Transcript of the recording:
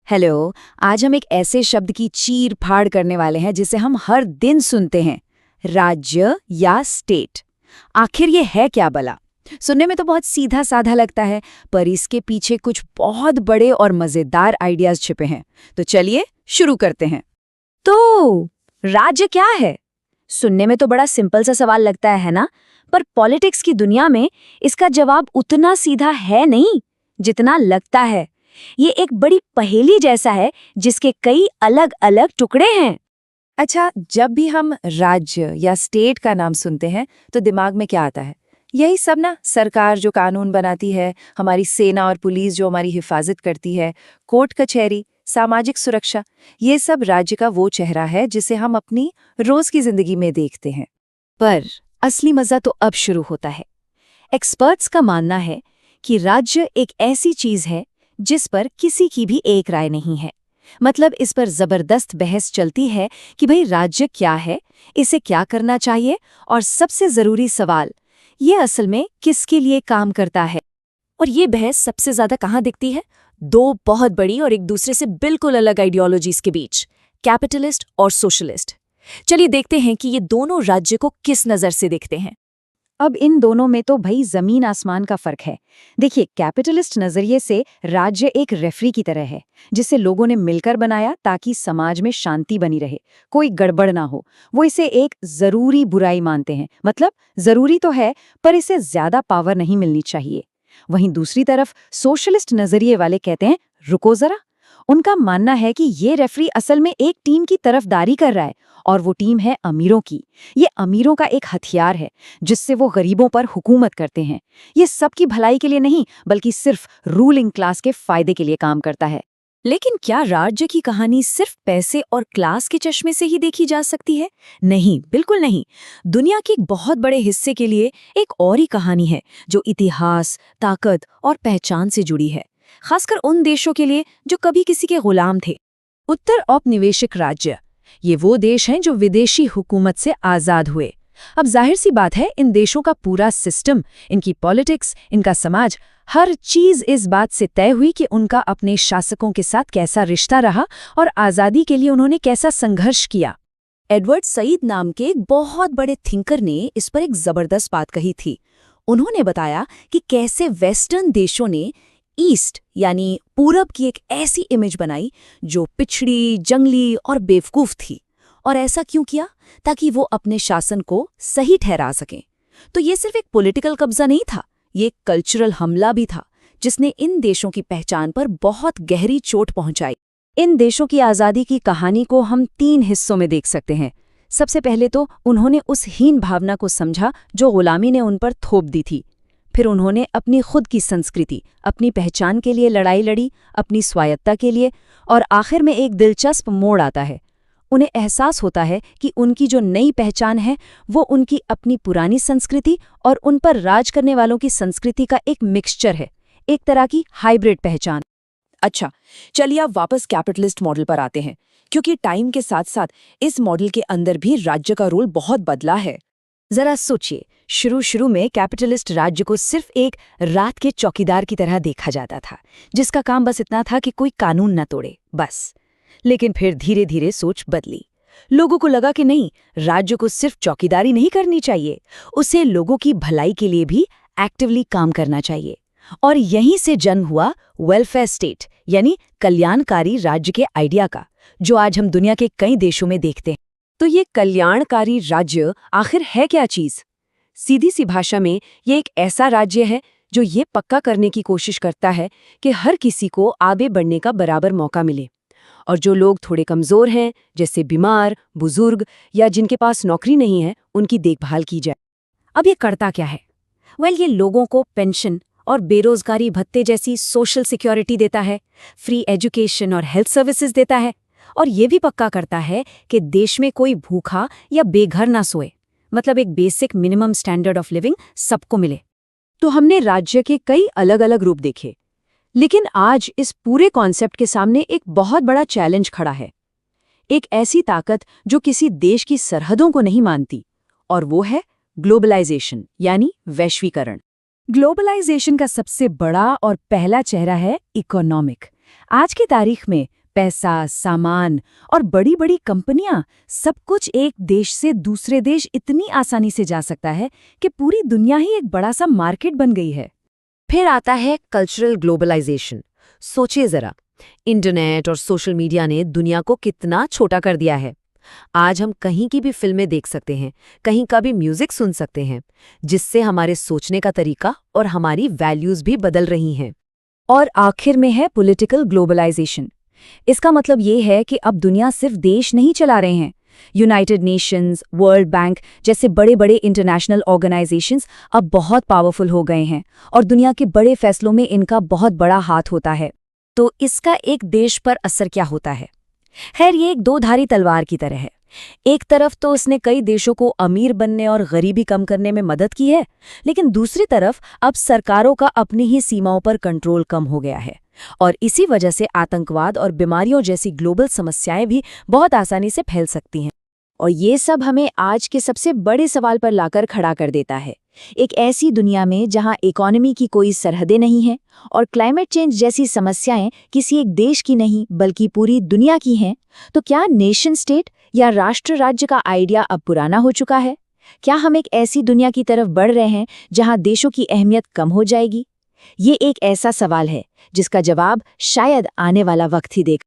Hello. आज हम एक ऐसे शब्द की चीर फाड़ करने वाले हैं जिसे हम हर दिन सुनते हैं, राज्य या स्टेट। आखिर ये है क्या भला? सुनने में तो बहुत सीधा साधा लगता है, पर इसके पीछे कुछ बहुत बड़े और मजेदार आइडियाज छिपे हैं। तो चलिए शुरू करते हैं। तो राज्य क्या है? सुनने में तो बड़ा सिंपल सा सवाल लगता है ना? पर पॉलिटिक्स की दुनिया में इसका जवाब उतना सीधा है नहीं जितना लगता है। ये एक बड़ी पहेली जैसा है जिसके कई अलग अलग टुकड़े हैं। अच्छा, जब भी हम राज्य या स्टेट का नाम सुनते हैं तो दिमाग में क्या आता है? यही सब ना, सरकार जो कानून बनाती है, हमारी सेना और पुलिस जो हमारी हिफाजत करती है, कोर्ट कचहरी, सामाजिक सुरक्षा। ये सब राज्य का वो चेहरा है जिसे हम अपनी रोज की जिंदगी में देखते हैं। पर असली मजा तो अब शुरू होता है। एक्सपर्ट्स का मानना है कि राज्य एक ऐसी चीज है जिस पर किसी की भी एक राय नहीं है। मतलब इस पर जबरदस्त बहस चलती है कि भाई राज्य क्या है, इसे क्या करना चाहिए, और सबसे जरूरी सवाल, ये असल में किसके लिए काम करता है। और ये बहस सबसे ज्यादा कहाँ दिखती है? दो बहुत बड़ी और एक दूसरे से बिल्कुल अलग आइडियोलॉजीज के बीच, कैपिटलिस्ट और सोशलिस्ट। चलिए देखते हैं कि ये दोनों राज्य को किस नजर से देखते हैं। अब इन दोनों में तो भाई जमीन आसमान का फर्क है। देखिए, कैपिटलिस्ट नजरिए से राज्य एक रेफरी की तरह है जिसे लोगों ने मिलकर बनाया ताकि समाज में शांति बनी रहे, कोई गड़बड़ ना हो। वो इसे एक जरूरी बुराई मानते हैं। मतलब जरूरी तो है, पर इसे ज्यादा पावर नहीं मिलनी चाहिए। वहीं दूसरी तरफ सोशलिस्ट नजरिए वाले कहते हैं, रुको जरा। उनका मानना है कि ये रेफरी असल में एक टीम की तरफदारी कर रहा है, और वो टीम है अमीरों की। ये अमीरों का एक हथियार है जिससे वो गरीबों पर हुकूमत करते हैं। ये सबकी भलाई के लिए नहीं, बल्कि सिर्फ रूलिंग क्लास के फायदे के लिए काम करता है। लेकिन क्या राज्य की कहानी सिर्फ पैसे और क्लास के चश्मे से ही देखी जा सकती है? नहीं, बिल्कुल नहीं। दुनिया के एक बहुत बड़े हिस्से के लिए एक और ही कहानी है जो इतिहास, ताकत और पहचान से जुड़ी है, खासकर उन देशों के लिए जो कभी किसी के गुलाम थे। उत्तर औपनिवेशिक राज्य, ये वो देश हैं जो विदेशी हुकूमत से आजाद हुए। अब जाहिर सी बात है, इन देशों का पूरा सिस्टम, इनकी पॉलिटिक्स, इनका समाज, हर चीज इस बात से तय हुई कि उनका अपने शासकों के साथ कैसा रिश्ता रहा और आज़ादी के लिए उन्होंने कैसा संघर्ष किया। एडवर्ड सईद नाम के एक बहुत बड़े थिंकर ने इस पर एक जबरदस्त बात कही थी। उन्होंने बताया कि कैसे वेस्टर्न देशों ने ईस्ट यानी पूरब की एक ऐसी इमेज बनाई जो पिछड़ी, जंगली और बेवकूफ थी। और ऐसा क्यों किया? ताकि वो अपने शासन को सही ठहरा सकें। तो ये सिर्फ एक पॉलिटिकल कब्जा नहीं था, ये एक कल्चरल हमला भी था जिसने इन देशों की पहचान पर बहुत गहरी चोट पहुंचाई। इन देशों की आज़ादी की कहानी को हम 3 हिस्सों में देख सकते हैं। सबसे पहले तो उन्होंने उस हीन भावना को समझा जो गुलामी ने उन पर थोप दी थी। फिर उन्होंने अपनी खुद की संस्कृति, अपनी पहचान के लिए लड़ाई लड़ी, अपनी स्वायत्ता के लिए। और आखिर में एक दिलचस्प मोड़ आता है। उन्हें एहसास होता है कि उनकी जो नई पहचान है वो उनकी अपनी पुरानी संस्कृति और उन पर राज करने वालों की संस्कृति का एक मिक्सचर है, एक तरह की हाइब्रिड पहचान। अच्छा, चलिए अब वापस कैपिटलिस्ट मॉडल पर आते हैं, क्योंकि टाइम के साथ साथ इस मॉडल के अंदर भी राज्य का रोल बहुत बदला है। जरा सोचिए, शुरू में कैपिटलिस्ट राज्य को सिर्फ एक रात के चौकीदार की तरह देखा जाता था, जिसका काम बस इतना था कि कोई कानून न तोड़े, बस। लेकिन फिर धीरे धीरे सोच बदली। लोगों को लगा कि नहीं, राज्य को सिर्फ चौकीदारी नहीं करनी चाहिए, उसे लोगों की भलाई के लिए भी एक्टिवली काम करना चाहिए। और यहीं से जन्म हुआ वेलफेयर स्टेट यानी कल्याणकारी राज्य के आइडिया का, जो आज हम दुनिया के कई देशों में देखते हैं। तो ये कल्याणकारी राज्य आखिर है क्या चीज? सीधी सी भाषा में ये एक ऐसा राज्य है जो ये पक्का करने की कोशिश करता है कि हर किसी को आगे बढ़ने का बराबर मौका मिले, और जो लोग थोड़े कमजोर हैं, जैसे बीमार, बुजुर्ग या जिनके पास नौकरी नहीं है, उनकी देखभाल की जाए। अब ये करता क्या है? ये लोगों को पेंशन और बेरोजगारी भत्ते जैसी सोशल सिक्योरिटी देता है, फ्री एजुकेशन और हेल्थ सर्विसेज देता है, और ये भी पक्का करता है कि देश में कोई भूखा या बेघर ना सोए। मतलब एक basic minimum standard of living सबको मिले। तो हमने राज्य के कई अलग अलग रूप देखे, लेकिन आज इस पूरे कॉन्सेप्ट के सामने एक बहुत बड़ा चैलेंज खड़ा है। एक ऐसी ताकत जो किसी देश की सरहदों को नहीं मानती, और वो है ग्लोबलाइजेशन यानी वैश्वीकरण। ग्लोबलाइजेशन का सबसे बड़ा और पहला चेहरा है इकोनॉमिक। आज की तारीख में पैसा, सामान और बड़ी-बड़ी कंपनियां सब कुछ एक देश से दूसरे देश इतनी आसानी से जा सकता है कि पूरी दुनिया ही एक बड़ा सा मार्केट बन गई है। फिर आता है कल्चरल ग्लोबलाइजेशन। सोचिए जरा, इंटरनेट और सोशल मीडिया ने दुनिया को कितना छोटा कर दिया है। आज हम कहीं की भी फिल्में देख सकते हैं, कहीं का भी म्यूजिक सुन सकते हैं, जिससे हमारे सोचने का तरीका और हमारी वैल्यूज भी बदल रही हैं। और आखिर में है पॉलिटिकल ग्लोबलाइजेशन। इसका मतलब ये है कि अब दुनिया सिर्फ देश नहीं चला रहे हैं। यूनाइटेड नेशंस, वर्ल्ड बैंक जैसे बड़े-बड़े इंटरनेशनल ऑर्गेनाइजेशंस अब बहुत पावरफुल हो गए हैं और दुनिया के बड़े फैसलों में इनका बहुत बड़ा हाथ होता है। तो इसका एक देश पर असर क्या होता है? खैर, ये एक दो-धारी तलवार की तरह है। एक तरफ तो इसने कई देशों को अमीर बनने और गरीबी कम करने में मदद की है, लेकिन दूसरी तरफ अब सरकारों का अपनी ही सीमाओं पर कंट्रोल कम हो गया है और इसी वजह से आतंकवाद और बीमारियों जैसी ग्लोबल समस्याएं भी बहुत आसानी से फैल सकती हैं। और ये सब हमें आज के सबसे बड़े सवाल पर लाकर खड़ा कर देता है। एक ऐसी दुनिया में जहां इकोनॉमी की कोई सरहदें नहीं हैं और क्लाइमेट चेंज जैसी समस्याएं किसी एक देश की नहीं बल्कि पूरी दुनिया की हैं, तो क्या नेशन स्टेट या राष्ट्र राज्य का आइडिया अब पुराना हो चुका है? क्या हम एक ऐसी दुनिया की तरफ बढ़ रहे हैं जहां देशों की अहमियत कम हो जाएगी? ये एक ऐसा सवाल है जिसका जवाब शायद आने वाला वक्त ही देगा।